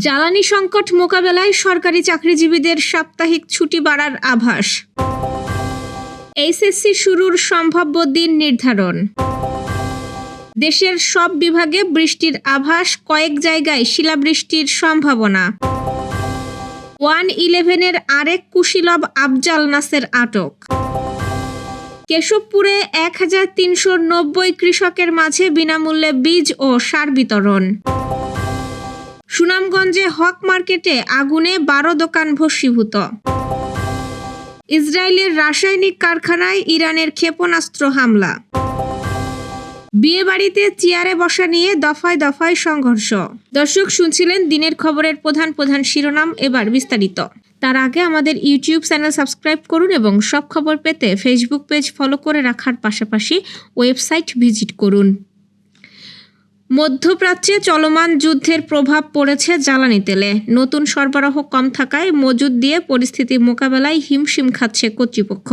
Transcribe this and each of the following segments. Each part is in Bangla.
জ্বালানি সংকট মোকাবেলায় সরকারি চাকরিজীবীদের সাপ্তাহিক ছুটি বাড়ার আভাস। এইচএসসি শুরুর সম্ভাব্য দিন নির্ধারণ। দেশের সব বিভাগে বৃষ্টির আভাস, কয়েক জায়গায় শিলাবৃষ্টির সম্ভাবনা। 111-এর আরেক কুশীলব আফজাল নাসের আটক। কেশবপুরে 1390 কৃষকের মাঝে বিনামূল্যে বীজ ও সার বিতরণ। সুনামগঞ্জে হক মার্কেটে আগুনে 12 দোকান ভস্মীভূত। ইসরায়েলের রাসায়নিক কারখানায় ইরানের ক্ষেপণাস্ত্র হামলা। বিয়েবাড়িতে চেয়ারে বসা নিয়ে দফায় দফায় সংঘর্ষ। দর্শক, শুনছিলেন দিনের খবরের প্রধান প্রধান শিরোনাম, এবার বিস্তারিত। তার আগে আমাদের ইউটিউব চ্যানেল সাবস্ক্রাইব করুন এবং সব খবর পেতে ফেসবুক পেজ ফলো করে রাখার পাশাপাশি ওয়েবসাইট ভিজিট করুন। মধ্যপ্রাচ্যে চলমান যুদ্ধের প্রভাব পড়েছে জ্বালানি তেলে। নতুন সরবরাহ কম থাকায় মজুদ দিয়ে পরিস্থিতি মোকাবেলায় হিমশিম খাচ্ছে কর্তৃপক্ষ।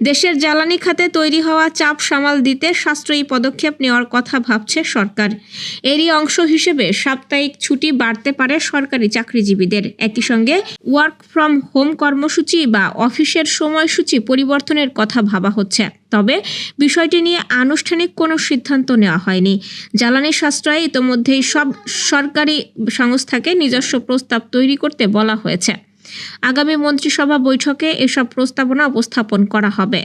দেশের জ্বালানি খাতে তৈরি হওয়া চাপ সামাল দিতে সাশ্রয়ী পদক্ষেপ নেওয়ার কথা ভাবছে সরকার। এরই অংশ হিসেবে সাপ্তাহিক ছুটি বাড়তে পারে সরকারি চাকরিজীবীদের। একই সঙ্গে ওয়ার্ক ফ্রম হোম কর্মসূচি বা অফিসের সময়সূচি পরিবর্তনের কথা ভাবা হচ্ছে। তবে বিষয়টি নিয়ে আনুষ্ঠানিক কোনো সিদ্ধান্ত নেওয়া হয়নি। জ্বালানি সাশ্রয়ে ইতোমধ্যেই সব সরকারি সংস্থাকে নিজস্ব প্রস্তাব তৈরি করতে বলা হয়েছে। আগামী মন্ত্রিসভা বৈঠকে এসব প্রস্তাবনা উপস্থাপন করা হবে।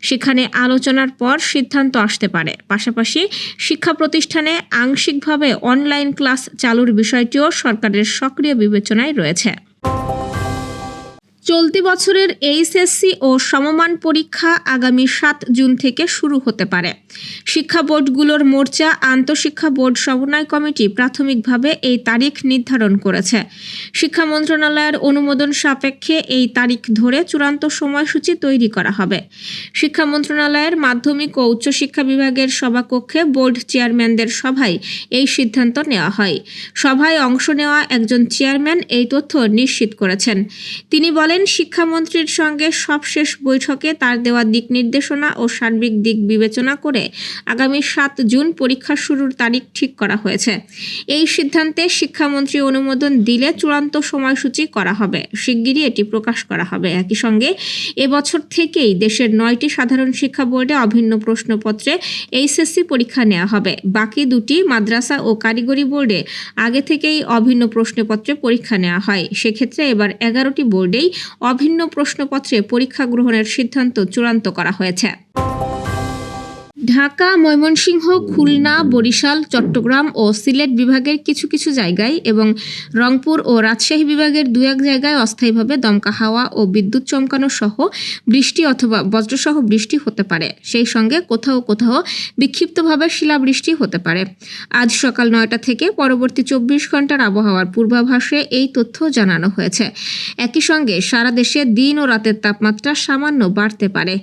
সেখানে আলোচনার পর সিদ্ধান্ত আসতে পারে। পাশাপাশি শিক্ষা প্রতিষ্ঠানে আংশিকভাবে অনলাইন ক্লাস চালুর বিষয়টিও সরকারের সক্রিয় বিবেচনায় রয়েছে। চলতি বছরের এইচএসসি ও সমমান পরীক্ষা আগামী 7 জুন থেকে শুরু হতে পারে। শিক্ষা বোর্ডগুলোর মোর্চা আন্তঃশিক্ষা বোর্ড সমন্বয় কমিটি প্রাথমিকভাবে এই তারিখ নির্ধারণ করেছে। শিক্ষা মন্ত্রণালয়ের অনুমোদন সাপেক্ষে এই তারিখ ধরে চূড়ান্ত সময়সূচি তৈরি করা হবে। শিক্ষা মন্ত্রণালয়ের মাধ্যমিক ও উচ্চশিক্ষা বিভাগের সভাকক্ষে বোর্ড চেয়ারম্যানদের সভায় এই সিদ্ধান্ত নেওয়া হয়। সভায় অংশ নেওয়া একজন চেয়ারম্যান এই তথ্য নিশ্চিত করেছেন। তিনি বলেন, শিক্ষামন্ত্রীর সঙ্গে সবশেষ বৈঠকে তার দেওয়া দিক নির্দেশনা ও সার্বিক দিক বিবেচনা করে আগামী 7 জুন পরীক্ষা শুরুর তারিখ ঠিক করা হয়েছে। এই সিদ্ধান্তে শিক্ষামন্ত্রী অনুমোদন দিলে চূড়ান্ত সময়সূচি করা হবে। শিগগিরই এটি প্রকাশ করা হবে। একই সঙ্গে এবছর থেকেই দেশের 9টি সাধারণ শিক্ষা বোর্ডে অভিন্ন প্রশ্নপত্রে এইচএসসি পরীক্ষা নেওয়া হবে। বাকি 2টি মাদ্রাসা ও কারিগরি বোর্ডে আগে থেকেই অভিন্ন প্রশ্নপত্রে পরীক্ষা নেওয়া হয়। সেক্ষেত্রে এবার 11টি বোর্ডেই অভিন্ন প্রশ্নপত্রে পরীক্ষা গ্রহণের সিদ্ধান্ত চূড়ান্ত করা হয়েছে। ঢাকা, ময়মনসিংহ, খুলনা, বরিশাল, চট্টগ্রাম ও সিলেট বিভাগের কিছু কিছু জায়গায় এবং রংপুর ও রাজশাহী বিভাগের 2-1 জায়গায় অস্থায়ীভাবে দমকা হাওয়া ও বিদ্যুৎ চমকানো সহ বৃষ্টি অথবা বজ্রসহ বৃষ্টি হতে পারে। সেই সঙ্গে কোথাও কোথাও বিক্ষিপ্তভাবে শিলাবৃষ্টি হতে পারে। আজ সকাল 9টা থেকে পরবর্তী 24 ঘন্টার আবহাওয়ার পূর্বাভাসে এই তথ্য জানানো হয়েছে। একই সঙ্গে সারা দেশে দিন ও রাতের তাপমাত্রা সামান্য বাড়তে পারে।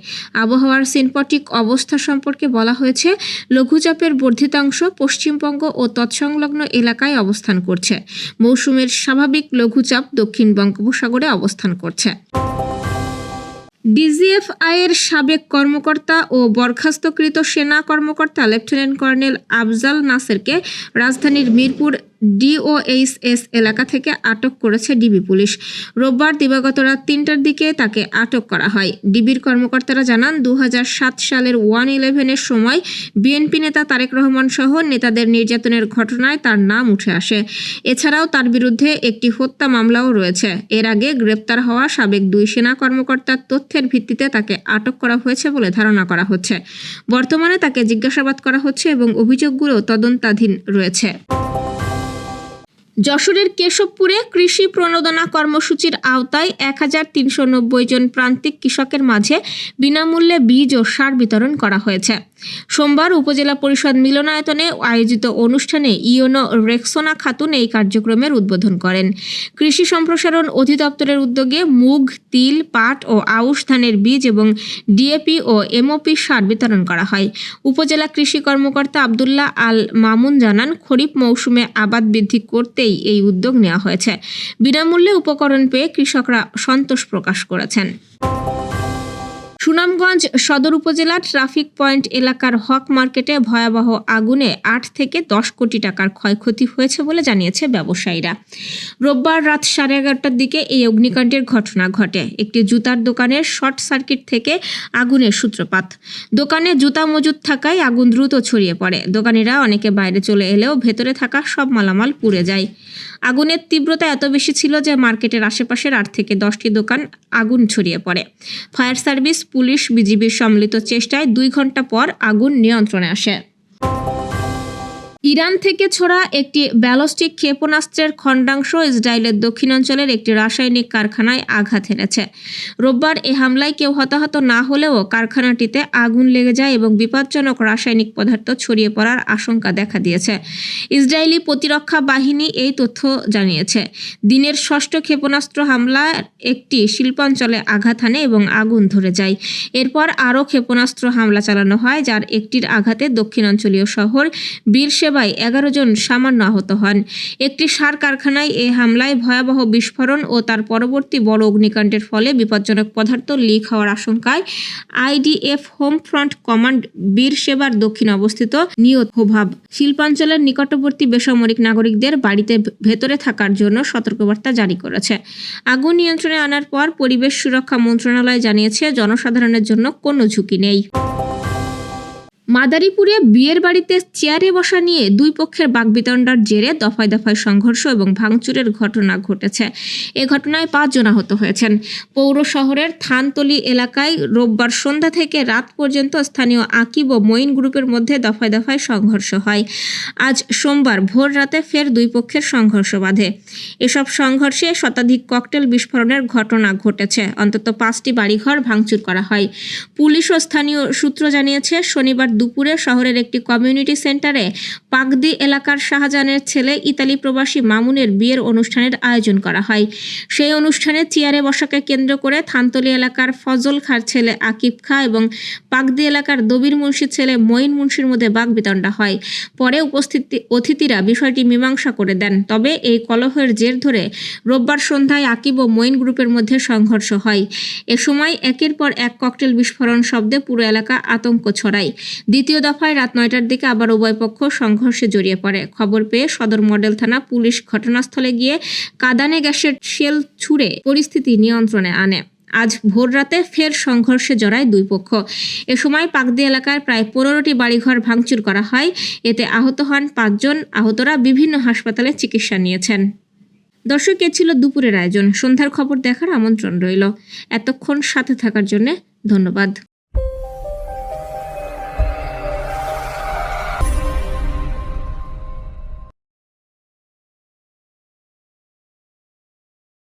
আবহাওয়ার সিনপটিক অবস্থা সম্পর্কে বলা হয়েছে, লঘুচাপের বর্ধিতাংশ পশ্চিমবঙ্গ ও তৎসংলগ্ন এলাকায় অবস্থান করছে। মৌসুমের স্বাভাবিক লঘুচাপ দক্ষিণ বঙ্গোপসাগরে অবস্থান করছে। ডিজিএফআইয়ের সাবেক কর্মকর্তা ও বরখাস্তকৃত সেনা কর্মকর্তা লেফটেন্যান্ট কর্নেল আফজাল নাসেরকে রাজধানীর মিরপুর ডিওএইচএস এলাকা থেকে আটক করেছে ডিবি পুলিশ। রোববার দিবাগত রাত 3টার দিকে তাকে আটক করা হয়। ডিবির কর্মকর্তারা জানান, 2007 সালের 111-এর সময় বিএনপি নেতা তারেক রহমান সহ নেতাদের নির্যাতনের ঘটনায় তার নাম উঠে আসে। এছাড়াও তার বিরুদ্ধে একটি হত্যা মামলাও রয়েছে। এর আগে গ্রেপ্তার হওয়া সাবেক 2 সেনা কর্মকর্তার তথ্যের ভিত্তিতে তাকে আটক করা হয়েছে বলে ধারণা করা হচ্ছে। বর্তমানে তাকে জিজ্ঞাসাবাদ করা হচ্ছে এবং অভিযোগগুলো তদন্তাধীন রয়েছে। যশোরের কেশবপুরে কৃষি প্রণোদনা কর্মসূচির আওতায় 1390 জন প্রান্তিক কৃষকের মাঝে বিনামূল্যে বীজ ও সার বিতরণ করা হয়েছে। সোমবার উপজেলা পরিষদ মিলনায়তনে আয়োজিত অনুষ্ঠানে ইওনো রেক্সোনা খাতুন এই কার্যক্রমের উদ্বোধন করেন। কৃষি সম্প্রসারণ অধিদপ্তরের উদ্যোগে মুগ, তিল, পাট ও আউশ ধানের বীজ এবং ডিএপি ও এমওপি সার বিতরণ করা হয়। উপজেলা কৃষি কর্মকর্তা আব্দুল্লাহ আল মামুন জানান, খরিফ মৌসুমে আবাদ বৃদ্ধি করতেই এই উদ্যোগ নেওয়া হয়েছে। বিনামূল্যে উপকরণ পেয়ে কৃষকরা সন্তোষ প্রকাশ করেছেন। সুনামগঞ্জ সদর উপজেলার ট্রাফিক পয়েন্ট এলাকার হক মার্কেটে ভয়াবহ আগুনে 8 থেকে 10 কোটি টাকার ক্ষয়ক্ষতি হয়েছে বলে জানিয়েছে ব্যবসায়ীরা। রোববার রাত 11:30টার দিকে এই অগ্নিকাণ্ডের ঘটনা ঘটে। একটি জুতার দোকানের শর্ট সার্কিট থেকে আগুনের সূত্রপাত। দোকানে জুতা মজুত থাকায় আগুন দ্রুত ছড়িয়ে পড়ে। দোকানিরা অনেকে বাইরে চলে এলেও ভেতরে থাকা সব মালামাল পুড়ে যায়। আগুনের তীব্রতা এত বেশি ছিল যে মার্কেটের আশেপাশের 8 থেকে 10টি দোকান আগুন ছড়িয়ে পড়ে। ফায়ার সার্ভিস, পুলিশ, বিজিবির সম্মিলিত চেষ্টায় 2 ঘন্টা পর আগুন নিয়ন্ত্রণে আসে। ইরান থেকে ছোড়া একটি ব্যালিস্টিক ক্ষেপণাস্ত্রের খণ্ডাংশ ইসরায়েলের দক্ষিণাঞ্চলের একটি রাসায়নিক কারখানায় আঘাত হেনেছে। রোববার এ হামলায় কেউ হতাহত না হলেও কারখানাটিতে আগুন লেগে যায় এবং বিপজ্জনক রাসায়নিক পদার্থ ছড়িয়ে পড়ার আশঙ্কা দেখা দিয়েছে। ইসরায়েলি প্রতিরক্ষা বাহিনী এই তথ্য জানিয়েছে। দিনের 6ষ্ঠ ক্ষেপণাস্ত্র হামলায় একটি শিল্পাঞ্চলে আঘাত হানে এবং আগুন ধরে যায়। এরপর আরও ক্ষেপণাস্ত্র হামলা চালানো হয়, যার একটির আঘাতে দক্ষিণাঞ্চলীয় শহর বীরশেবায় 11 জন সামান্য আহত হন। একটি সার কারখানায় এই হামলায় ভয়াবহ বিস্ফোরণ ও তার পরবর্তী বড় অগ্নিকাণ্ডের ফলে বিপজ্জনক পদার্থ লিক হওয়ার আশঙ্কায় আইডিএফ হোম ফ্রন্ট কমান্ড বীরশেবার দক্ষিণে অবস্থিত নিয়ত হোভাব শিল্পাঞ্চলের নিকটবর্তী বেসামরিক নাগরিকদের বাড়িতে ভেতরে থাকার জন্য সতর্কবার্তা জারি করেছে। আগুন নিয়ন্ত্রণে আনার পর পরিবেশ সুরক্ষা মন্ত্রণালয় জানিয়েছে জনসাধারণের জন্য কোনো ঝুঁকি নেই। মাদারীপুরে বিয়ের বাড়িতে চেয়ারে বসা নিয়ে 2 পক্ষের বাকবিতণ্ডার জেরে দফায় দফায় সংঘর্ষ এবং ভাঙচুরের ঘটনা ঘটেছে। এ ঘটনায় 5 জন আহত হয়েছেন। পৌর শহরের থানতলী এলাকায় রোববার সন্ধ্যা থেকে রাত পর্যন্ত স্থানীয় আকিব ও মঈন গ্রুপের মধ্যে দফায় দফায় সংঘর্ষ হয়। আজ সোমবার ভোর রাতে ফের 2 পক্ষের সংঘর্ষ বাধে। এসব সংঘর্ষে শতাধিক ককটেল বিস্ফোরণের ঘটনা ঘটেছে। অন্তত 5টি বাড়িঘর ভাঙচুর করা হয়। পুলিশ ও স্থানীয় সূত্র জানিয়েছে, শনিবার দুপুরে শহরের একটি কমিউনিটি সেন্টারে পাকদি এলাকার শাহজাহানের ছেলে ইতালি প্রবাসী মামুনের বিয়ের অনুষ্ঠানের আয়োজন করা হয়। সেই অনুষ্ঠানে চেয়ারে বসাকে কেন্দ্র করে থানতলী এলাকার ফজল খাঁর ছেলে আকিব খাঁ এবং পাকদি এলাকার দবির মুন্সির ছেলে মঈন মুন্সির মধ্যে বাকবিতণ্ডা হয়। পরে উপস্থিত অতিথিরা বিষয়টি মীমাংসা করে দেন। তবে এই কলহের জের ধরে রোববার সন্ধ্যায় আকিব ও মঈন গ্রুপের মধ্যে সংঘর্ষ হয়। এ সময় একের পর এক ককটেল বিস্ফোরণ শব্দে পুরো এলাকা আতঙ্ক ছড়ায়। দ্বিতীয় দফায় রাত 9টার দিকে আবার উভয় পক্ষ সংঘর্ষে জড়িয়ে পড়ে। খবর পেয়ে সদর মডেল থানা পুলিশ ঘটনাস্থলে গিয়ে কাঁদানে গ্যাসের শেল ছুড়ে পরিস্থিতি নিয়ন্ত্রণে আনে। আজ ভোর রাতে ফের সংঘর্ষে জড়ায় 2 পক্ষ। এ সময় পাকদি এলাকার প্রায় 15টি বাড়িঘর ভাঙচুর করা হয়। এতে আহত হন 5 জন। আহতরা বিভিন্ন হাসপাতালে চিকিৎসা নিয়েছেন। দর্শক, এ ছিল দুপুরের আয়োজন। সন্ধ্যার খবর দেখার আমন্ত্রণ রইল। এতক্ষণ সাথে থাকার জন্য ধন্যবাদ।